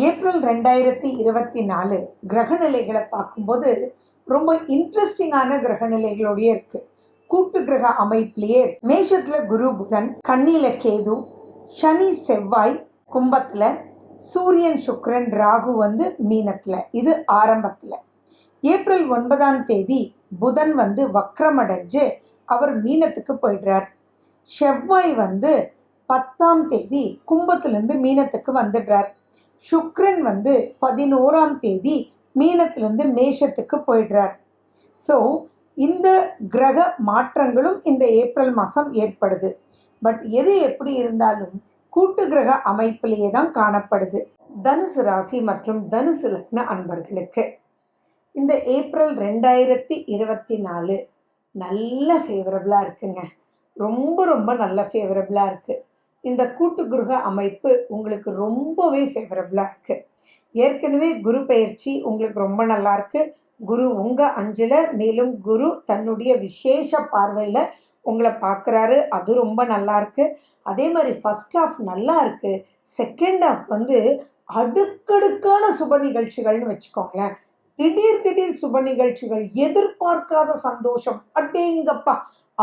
April 2024 கிரகநிலைகளை பார்க்கும்போது ரொம்ப இன்ட்ரெஸ்டிங்கான கிரகநிலைகளோடயே இருக்கு. கூட்டு கிரக அமைப்பிலேயே மேஷத்துல குரு புதன், கன்னியில கேது, சனி செவ்வாய் கும்பத்துல, சூரியன் சுக்கிரன் ராகு மீனத்துல. இது ஆரம்பத்துல. ஏப்ரல் 9ஆம் தேதி புதன் வக்ரமடைஞ்சு அவர் மீனத்துக்கு போயிடுறார். செவ்வாய் 10ஆம் தேதி கும்பத்திலிருந்து மீனத்துக்கு வந்துடுறார். சுக்ரன் 11ஆம் தேதி மீனத்திலிருந்து மேஷத்துக்கு போயிடுறார். ஸோ இந்த கிரக மாற்றங்களும் இந்த ஏப்ரல் மாதம் ஏற்படுது. பட் எது எப்படி இருந்தாலும் கூட்டு கிரக அமைப்பிலேயே தான் காணப்படுது. தனுசு ராசி மற்றும் தனுசு லக்ன அன்பர்களுக்கு இந்த ஏப்ரல் 2024 நல்ல ஃபேவரபிளாக இருக்குங்க. ரொம்ப ரொம்ப நல்ல ஃபேவரபிளாக இருக்குது. இந்த கூட்டு கிரக அமைப்பு உங்களுக்கு ரொம்பவே ஃபேவரபிளாக இருக்குது. ஏற்கனவே குரு பயிற்சி உங்களுக்கு ரொம்ப நல்லா இருக்குது. குரு உங்கள் அஞ்சில், மேலும் குரு தன்னுடைய விசேஷ பார்வையில் உங்களை பார்க்குறாரு. அது ரொம்ப நல்லா இருக்குது. அதே மாதிரி ஃபஸ்ட் ஹாஃப் நல்லா இருக்குது. செகண்ட் ஹாஃப் அடுக்கடுக்கான சுப நிகழ்ச்சிகள்னு வச்சுக்கோங்களேன். திடீர் சுப நிகழ்ச்சிகள், எதிர்பார்க்காத சந்தோஷம், அடேங்கப்பா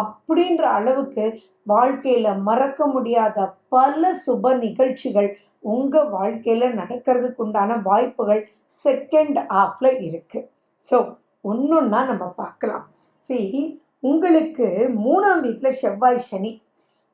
அப்படின்ற அளவுக்கு வாழ்க்கையில் மறக்க முடியாத பல சுப நிகழ்ச்சிகள் உங்கள் வாழ்க்கையில் நடக்கிறதுக்கு உண்டான வாய்ப்புகள் செகண்ட் ஹாஃபில் இருக்குது. ஸோ ஒன்றொன்னா நம்ம பார்க்கலாம். சரி, உங்களுக்கு 3ஆம் வீட்டில் செவ்வாய் சனி.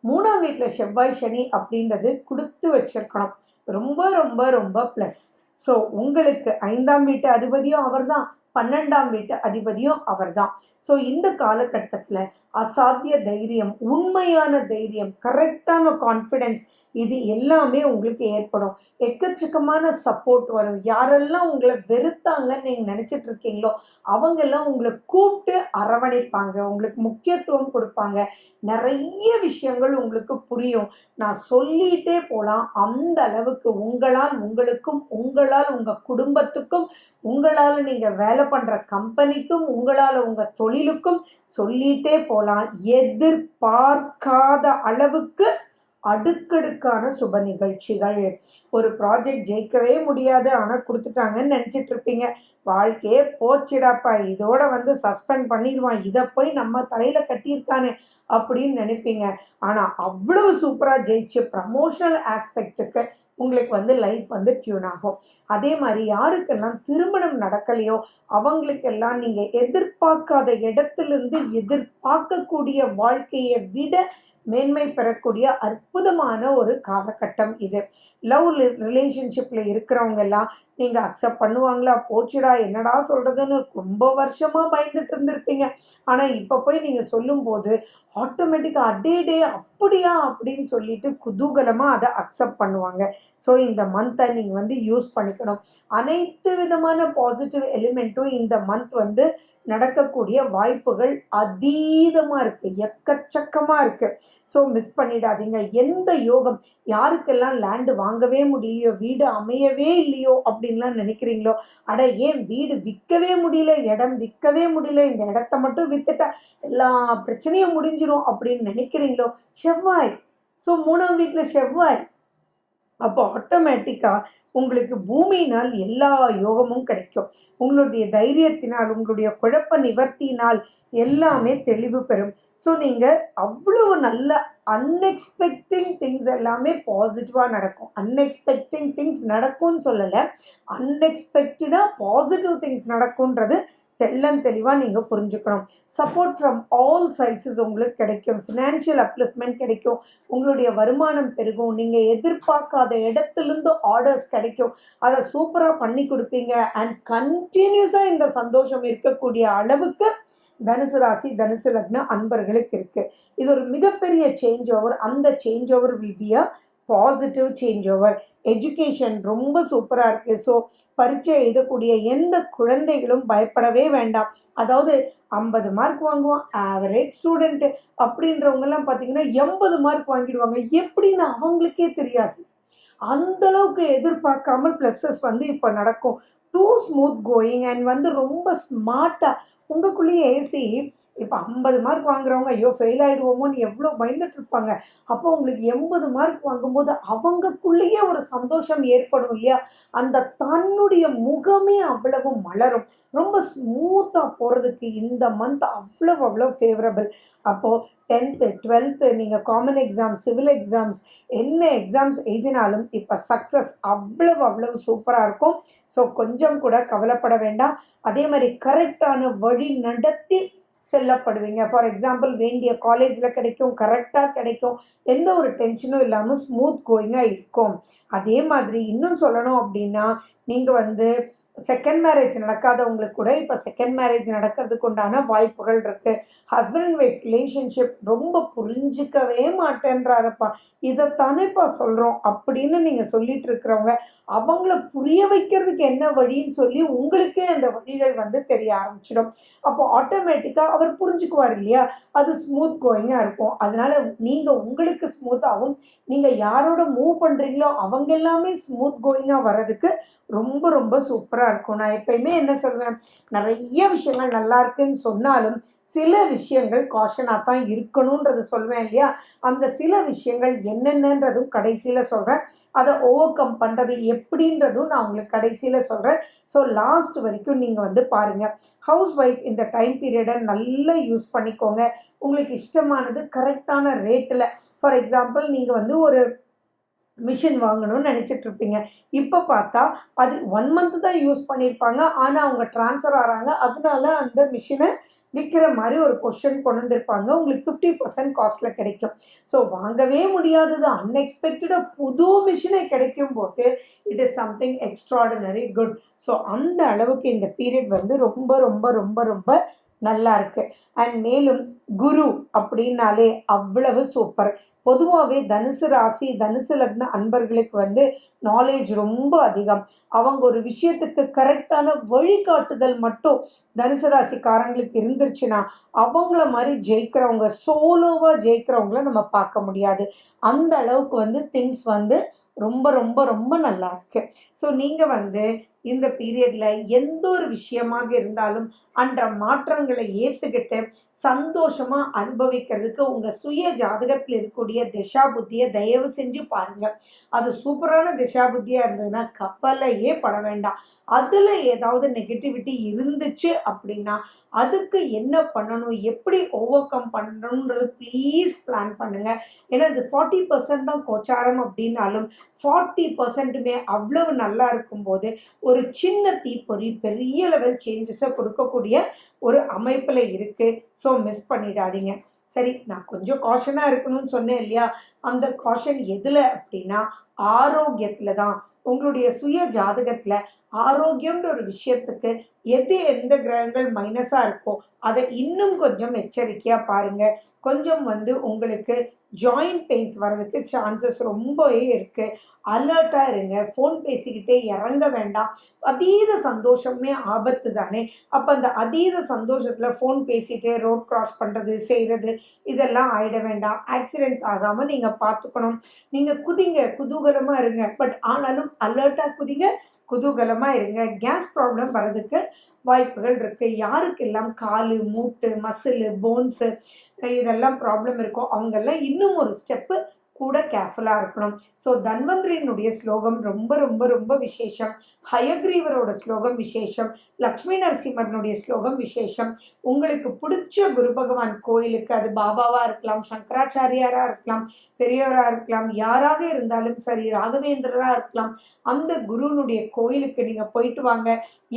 3ஆம் வீட்டில் செவ்வாய் சனி அப்படின்றது கொடுத்து வச்சிருக்கணும். ரொம்ப ரொம்ப ரொம்ப ப்ளஸ். ஸோ உங்களுக்கு 5ஆம் வீட்டு அதிபதியும் அவர் தான், 12ஆம் வீட்டு அதிபதியும் அவர் தான். ஸோ இந்த காலகட்டத்தில் அசாத்திய தைரியம், உண்மையான தைரியம், கரெக்டான கான்ஃபிடென்ஸ், இது எல்லாமே உங்களுக்கு ஏற்படும். எக்கச்சக்கமான சப்போர்ட் வரும். யாரெல்லாம் உங்களை வெறுத்தாங்கன்னு நீங்கள் நினச்சிட்டு இருக்கீங்களோ அவங்கெல்லாம் உங்களை கூப்பிட்டு அரவணைப்பாங்க, உங்களுக்கு முக்கியத்துவம் கொடுப்பாங்க. நிறைய விஷயங்கள் உங்களுக்கு புரியும். நான் சொல்லிகிட்டே போகலாம். அந்த அளவுக்கு உங்களால் உங்களுக்கும், உங்களால் உங்கள் குடும்பத்துக்கும், உங்களால் நீங்கள் வேலை பண்ணுற கம்பெனிக்கும், உங்களால் உங்கள் தொழிலுக்கும் சொல்லிகிட்டே போகலாம். எதிர்பார்க்காத அளவுக்கு அடுக்கடுக்கான சுப நிகழ்ச்சிகள். ஒரு ப்ராஜெக்ட் ஜெயிக்கவே முடியாது, ஆனால் கொடுத்துட்டாங்கன்னு நினச்சிட்டு இருப்பீங்க. வாழ்க்கையே போச்சிடாப்பா, இதோட சஸ்பெண்ட் பண்ணிடுவான், இதை போய் நம்ம தலையில் கட்டியிருக்கானே அப்படின்னு நினைப்பீங்க. ஆனால் அவ்வளவு சூப்பராக ஜெயிச்சு ப்ரமோஷனல் ஆஸ்பெக்டுக்கு உங்களுக்கு லைஃப் டியூன் ஆகும். அதே மாதிரி யாருக்கெல்லாம் திருமணம் நடக்கலையோ அவங்களுக்கெல்லாம் நீங்கள் எதிர்பார்க்காத இடத்துலேருந்து எதிர்பார்க்கக்கூடிய வாழ்க்கையை விட மேன்மை பெறக்கூடிய அற்புதமான ஒரு காலகட்டம் இது. லவ் ரிலேஷன்ஷிப்பில் இருக்கிறவங்க எல்லாம் நீங்கள் அக்செப்ட் பண்ணுவாங்களா, போச்சுடா என்னடா சொல்கிறதுன்னு ரொம்ப வருஷமாக பயந்துட்டு இருந்திருப்பீங்க. ஆனால் இப்போ போய் நீங்கள் சொல்லும்போது ஆட்டோமேட்டிக்காக அடே அப்படியா அப்படின்னு சொல்லிட்டு குதூகலமாக அதை அக்செப்ட் பண்ணுவாங்க. ஸோ இந்த மந்த்தை நீங்கள் யூஸ் பண்ணிக்கணும். அனைத்து விதமான பாசிட்டிவ் எலிமெண்ட்டும் இந்த மந்த் நடக்கக்கூடிய வாய்ப்புகள் அதீதமாக இருக்குது, எக்கச்சக்கமாக இருக்குது. ஸோ மிஸ் பண்ணிடாதீங்க. எந்த யோகம், யாருக்கெல்லாம் லேண்டு வாங்கவே முடியலையோ, வீடு அமையவே இல்லையோ அப்படின்லாம் நினைக்கிறீங்களோ, அட ஏன் வீடு விற்கவே முடியல, இடம் விற்கவே முடியல, இந்த இடத்த மட்டும் விற்றுட்டா எல்லா பிரச்சனையும் முடிஞ்சிடும் அப்படின்னு நினைக்கிறீங்களோ, செவ்வாய். ஸோ 3ஆம் வீட்டில் செவ்வாய். அப்போ ஆட்டோமேட்டிக்காக உங்களுக்கு பூமியினால் எல்லா யோகமும் கிடைக்கும். உங்களுடைய தைரியத்தினால், உங்களுடைய குழப்ப நிவர்த்தியினால் எல்லாமே தெளிவு பெறும். ஸோ நீங்கள் அவ்வளவு நல்ல அன்எக்ஸ்பெக்டிங் திங்ஸ் எல்லாமே பாசிட்டிவாக நடக்கும். அன்எக்ஸ்பெக்டிங் திங்ஸ் நடக்கும்னு சொல்லலை, அன்எக்ஸ்பெக்டடாக பாசிட்டிவ் திங்ஸ் நடக்கும்ன்றது தெளிவாக நீங்கள் புரிஞ்சுக்கணும். சப்போர்ட் ஃப்ரம் ஆல் சைட்ஸஸ் உங்களுக்கு கிடைக்கும். ஃபினான்ஷியல் அப்லிஃப்ட்மெண்ட் கிடைக்கும். உங்களுடைய வருமானம் பெருகும். நீங்கள் எதிர்பார்க்காத இடத்துலேருந்து ஆர்டர்ஸ் கிடைக்கும். அதை சூப்பராக பண்ணி கொடுப்பீங்க. அண்ட் கண்டினியூஸாக இந்த சந்தோஷம் இருக்கக்கூடிய அளவுக்கு தனுசு ராசி, தனுசு லக்ன அன்பர்களுக்கு இருக்குது. இது ஒரு மிகப்பெரிய சேஞ்ச் ஓவர். அந்த change over will be a positive change over. Education ரொம்ப சூப்பராக இருக்குது. ஸோ பரீட்சை எழுதக்கூடிய எந்த குழந்தைகளும் பயப்படவே வேண்டாம். அதாவது 50 மார்க் வாங்குவான் ஆவரேஜ் ஸ்டூடெண்ட்டு அப்படின்றவங்கெல்லாம் பார்த்தீங்கன்னா 80 மார்க் வாங்கிடுவாங்க. எப்படின்னு அவங்களுக்கே தெரியாது. அந்தளவுக்கு எதிர்பார்க்காமல் ப்ளஸஸ் இப்போ நடக்கும். டூ ஸ்மூத் கோயிங் அண்ட் வந்து ரொம்ப ஸ்மார்ட்டாக உங்களுக்குள்ளேயே ஏசி. இப்போ 50 மார்க் வாங்குறவங்க ஐயோ ஃபெயில் ஆகிடுவோமோன்னு எவ்வளோ பயந்துட்டு இருப்பாங்க. அப்போ உங்களுக்கு 80 மார்க் வாங்கும்போது அவங்களுக்குள்ளேயே ஒரு சந்தோஷம் ஏற்படும் இல்லையா? அந்த தன்னுடைய முகமே அவ்வளவு மலரும். ரொம்ப ஸ்மூத்தாக போகிறதுக்கு இந்த மந்த் அவ்வளோ ஃபேவரபிள். அப்போது 10th 12th நீங்கள் காமன் எக்ஸாம்ஸ், சிவில் எக்ஸாம்ஸ், என்ன எக்ஸாம்ஸ் எழுதினாலும் இப்போ சக்ஸஸ் அவ்வளவு சூப்பராக இருக்கும். ஸோ கொஞ்சம் கூட கவலைப்பட வேண்டாம். அதே மாதிரி கரெக்டான வழி நடத்தி செல்லப்படுவீங்க. ஃபார் எக்ஸாம்பிள் வேண்டிய காலேஜில் கிடைக்கும், கரெக்டாக கிடைக்கும், எந்த ஒரு டென்ஷனும் இல்லாமல் ஸ்மூத் கோயிங்காக இருக்கும். அதே மாதிரி இன்னும் சொல்லணும் அப்படின்னா, நீங்கள் வந்து செகண்ட் மேரேஜ் நடக்காதவங்களுக்கு கூட இப்போ செகண்ட் மேரேஜ் நடக்கிறதுக்கு உண்டான வாய்ப்புகள் இருக்குது. ஹஸ்பண்ட் அண்ட் ஒய்ஃப் ரிலேஷன்ஷிப் ரொம்ப புரிஞ்சிக்கவே மாட்டேன்றாருப்பா, இதைத்தானேப்பா சொல்கிறோம் அப்படின்னு நீங்கள் சொல்லிட்டு இருக்கிறவங்க, அவங்கள புரிய வைக்கிறதுக்கு என்ன வழின்னு சொல்லி உங்களுக்கே அந்த வழிகள் வந்து தெரிய ஆரம்பிச்சிடும். அப்போது ஆட்டோமேட்டிக்காக அவர் புரிஞ்சுக்குவார் இல்லையா? அது ஸ்மூத் கோயிங்காக இருக்கும். அதனால் நீங்கள் உங்களுக்கு ஸ்மூத்தாகவும், நீங்கள் யாரோட மூவ் பண்ணுறீங்களோ அவங்க எல்லாமே ஸ்மூத் கோயிங்காக வர்றதுக்கு ரொம்ப சூப்பராக இருக்கும். நான் எப்பயுமே என்ன சொல்வேன், நிறைய விஷயங்கள் நல்லா இருக்குன்னு சொன்னாலும் சில விஷயங்கள் காஷனாக தான் இருக்கணுன்றது சொல்வேன் இல்லையா? அந்த சில விஷயங்கள் என்னென்னன்றதும் கடைசியில் சொல்கிறேன். அதை ஓவர் கம் பண்ணுறது எப்படின்றதும் நான் உங்களுக்கு கடைசியில் சொல்கிறேன். ஸோ லாஸ்ட் வரைக்கும் நீங்கள் வந்து பாருங்கள். ஹவுஸ் ஒய்ஃப் இந்த டைம் பீரியடை நல்லா யூஸ் பண்ணிக்கோங்க. உங்களுக்கு இஷ்டமானது கரெக்டான ரேட்டில், ஃபார் எக்ஸாம்பிள் நீங்கள் வந்து ஒரு மிஷின் வாங்கணும்னு நினச்சிட்ருப்பீங்க. இப்போ பார்த்தா அது 1 month தான் யூஸ் பண்ணியிருப்பாங்க. ஆனால் அவங்க ட்ரான்ஸ்ஃபர் ஆகிறாங்க. அதனால அந்த மிஷினை விற்கிற மாதிரி ஒரு பொசிஷன் கொண்டு வந்திருப்பாங்க. உங்களுக்கு 50% காஸ்ட்டில் கிடைக்கும். ஸோ வாங்கவே முடியாதது அன்எக்ஸ்பெக்டடாக புது மிஷினை கிடைக்கும் போது it is something extraordinary good. So அந்த அளவுக்கு இந்த பீரியட் வந்து ரொம்ப நல்லா இருக்கு. அண்ட் மேலும் குரு அப்படின்னாலே அவ்வளவு சூப்பர். பொதுவாகவே தனுசு ராசி, தனுசு லக்ன அன்பர்களுக்கு வந்து நாலேஜ் ரொம்ப அதிகம். அவங்க ஒரு விஷயத்துக்கு கரெக்டான வழிகாட்டுதல் மட்டும் தனுசு ராசிக்காரங்களுக்கு இருந்துருச்சுன்னா அவங்கள மாதிரி ஜெயிக்கிறவங்க, சோலோவாக ஜெயிக்கிறவங்கள நம்ம பார்க்க முடியாது. அந்த அளவுக்கு வந்து திங்ஸ் வந்து ரொம்ப நல்லா இருக்கு. ஸோ நீங்கள் வந்து இந்த பீரியடில் எந்த ஒரு விஷயமாக இருந்தாலும் அன்ற மாற்றங்களை ஏற்றுக்கிட்டு சந்தோஷமாக அனுபவிக்கிறதுக்கு உங்கள் சுய ஜாதகத்தில் இருக்கக்கூடிய திசா புத்தியை தயவு செஞ்சு பாருங்கள். அது சூப்பரான திசா புத்தியாக இருந்ததுன்னா கவலையே பட வேண்டாம். அதில் ஏதாவது நெகட்டிவிட்டி இருந்துச்சு அப்படின்னா அதுக்கு என்ன பண்ணணும், எப்படி ஓவர் கம் பண்ணணுன்றது ப்ளீஸ் பிளான் பண்ணுங்கள். ஏன்னா இது 40% தான் கோச்சாரம் அப்படின்னாலும் 40%மே அவ்வளவு நல்லா இருக்கும்போது ஒரு சின்ன தீப்பொறி பெரிய லெவல் சேஞ்சஸை கொடுக்கக்கூடிய ஒரு அமைப்பில் இருக்குது. ஸோ மிஸ் பண்ணிடாதீங்க. சரி, நான் கொஞ்சம் காஷனாக இருக்கணும்னு சொன்னேன் இல்லையா? அந்த காஷன் எதில் அப்படின்னா ஆரோக்கியத்தில் தான். உங்களுடைய சுய ஜாதகத்தில் ஆரோக்கியம்ன்ற ஒரு விஷயத்துக்கு எந்த கிரகங்கள் மைனஸாக இருக்கோ அதை இன்னும் கொஞ்சம் எச்சரிக்கையாக பாருங்கள். கொஞ்சம் வந்து உங்களுக்கு ஜாயிண்ட் பெயின்ஸ் வர்றதுக்கு சான்சஸ் ரொம்பவே இருக்குது. அலர்ட்டாக இருங்க. ஃபோன் பேசிக்கிட்டே இறங்க வேண்டாம். அதீத சந்தோஷமே ஆபத்து தானே. அப்போ அந்த அதீத சந்தோஷத்தில் ஃபோன் பேசிகிட்டே ரோட் கிராஸ் பண்ணுறது செய்கிறது இதெல்லாம் ஆகிட வேண்டாம். ஆக்சிடென்ட்ஸ் ஆகாமல் நீங்கள் பார்த்துக்கணும். நீங்கள் குதிங்க, குதூகலமாக இருங்க. பட் ஆனாலும் அலர்ட்டாக குதிங்க, குதூகலமாக இருங்க. கேஸ் ப்ராப்ளம் வர்றதுக்கு வாய்ப்புகள் இருக்குது. யாருக்கெல்லாம் காலு, மூட்டு, மசில், போன்ஸு இதெல்லாம் ப்ராப்ளம் இருக்கோ அவங்கெல்லாம் இன்னும் ஒரு ஸ்டெப்பு கூட கேர்ஃபுல்லாக இருக்கணும். ஸோ தன்வந்திரியினுடைய ஸ்லோகம் ரொம்ப விசேஷம். ஹயக்ரீவரோட ஸ்லோகம் விசேஷம். லக்ஷ்மி நரசிம்மரனுடைய ஸ்லோகம் விசேஷம். உங்களுக்கு பிடிச்ச குரு பகவான் கோயிலுக்கு, அது பாபாவாக இருக்கலாம், சங்கராச்சாரியாராக இருக்கலாம், பெரியவராக இருக்கலாம், யாராக இருந்தாலும் சரி, ராகவேந்திரராக இருக்கலாம், அந்த குருனுடைய கோயிலுக்கு நீங்கள் போயிட்டு வாங்க.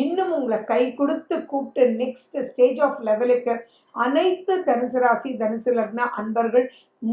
இன்னும் உங்களை கை கொடுத்து கூப்பிட்டு நெக்ஸ்ட் ஸ்டேஜ் ஆஃப் லெவலுக்கு அனைத்து தனுசு ராசி, தனுசு லக்ன அன்பர்கள்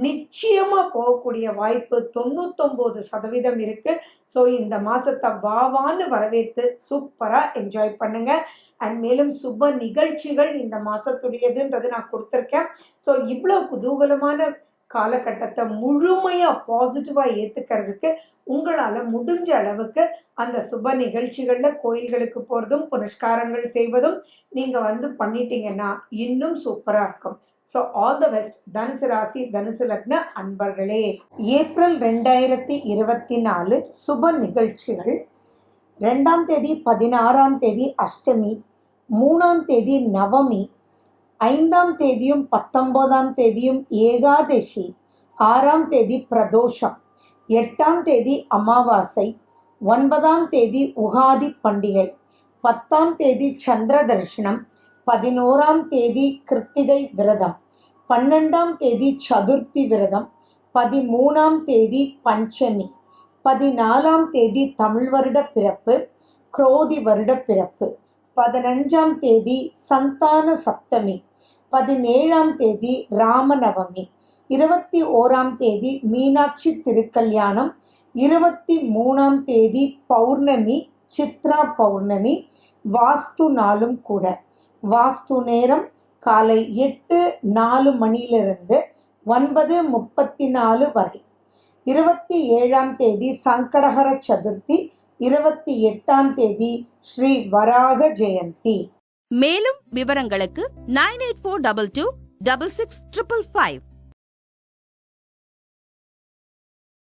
நிச்சயமாக போகக்கூடிய வாய்ப்பு 99% இருக்குது. ஸோ இந்த மாதத்தை வாவான்னு வரவேற்று சூப்பராக என்ஜாய் பண்ணுங்கள். அண்ட் மேலும் சுப நிகழ்ச்சிகள் இந்த மாதத்துடையதுன்றது நான் கொடுத்துருக்கேன். ஸோ இவ்வளோ குதூகலமான காலகட்டத்தை முழுமையாக பாசிட்டிவாக ஏற்றுக்கிறதுக்கு உங்களால் முடிஞ்ச அளவுக்கு அந்த சுப நிகழ்ச்சிகளில் கோயில்களுக்கு போகிறதும் புனஸ்காரங்கள் செய்வதும் நீங்கள் வந்து பண்ணிட்டீங்கன்னா இன்னும் சூப்பராக இருக்கும். ஸோ ஆல் த பெஸ்ட் தனுசு ராசி, தனுசு லக்ன அன்பர்களே. ஏப்ரல் 2024 சுப நிகழ்ச்சிகள் 2ஆம் தேதி 16ஆம் தேதி அஷ்டமி, 3ஆம் தேதி நவமி, 5ஆம் தேதியும் 19ஆம் தேதியும் ஏகாதசி, 6ஆம் தேதி பிரதோஷம், 8ஆம் தேதி அமாவாசை, 9ஆம் தேதி உகாதி பண்டிகை, 10ஆம் தேதி சந்திர தரிசனம், 11ஆம் தேதி கிருத்திகை விரதம், 12ஆம் தேதி சதுர்த்தி விரதம், 13ஆம் தேதி பஞ்சமி, 14ஆம் தேதி தமிழ் வருட பிறப்பு, குரோதி வருட பிறப்பு, 15ஆம் தேதி சந்தான சப்தமி, 17ஆம் தேதி ராமநவமி, 21ஆம் தேதி மீனாட்சி திருக்கல்யாணம், 23ஆம் தேதி பௌர்ணமி சித்ரா பௌர்ணமி. வாஸ்து நாளும் கூட. வாஸ்து நேரம் காலை 8:04 மணியிலிருந்து 9:34 வரை. 27ஆம் தேதி சங்கடஹர சதுர்த்தி, 28ஆம் தேதி ஸ்ரீ வராக ஜெயந்தி. மேலும் விவரங்களுக்கு 9842266555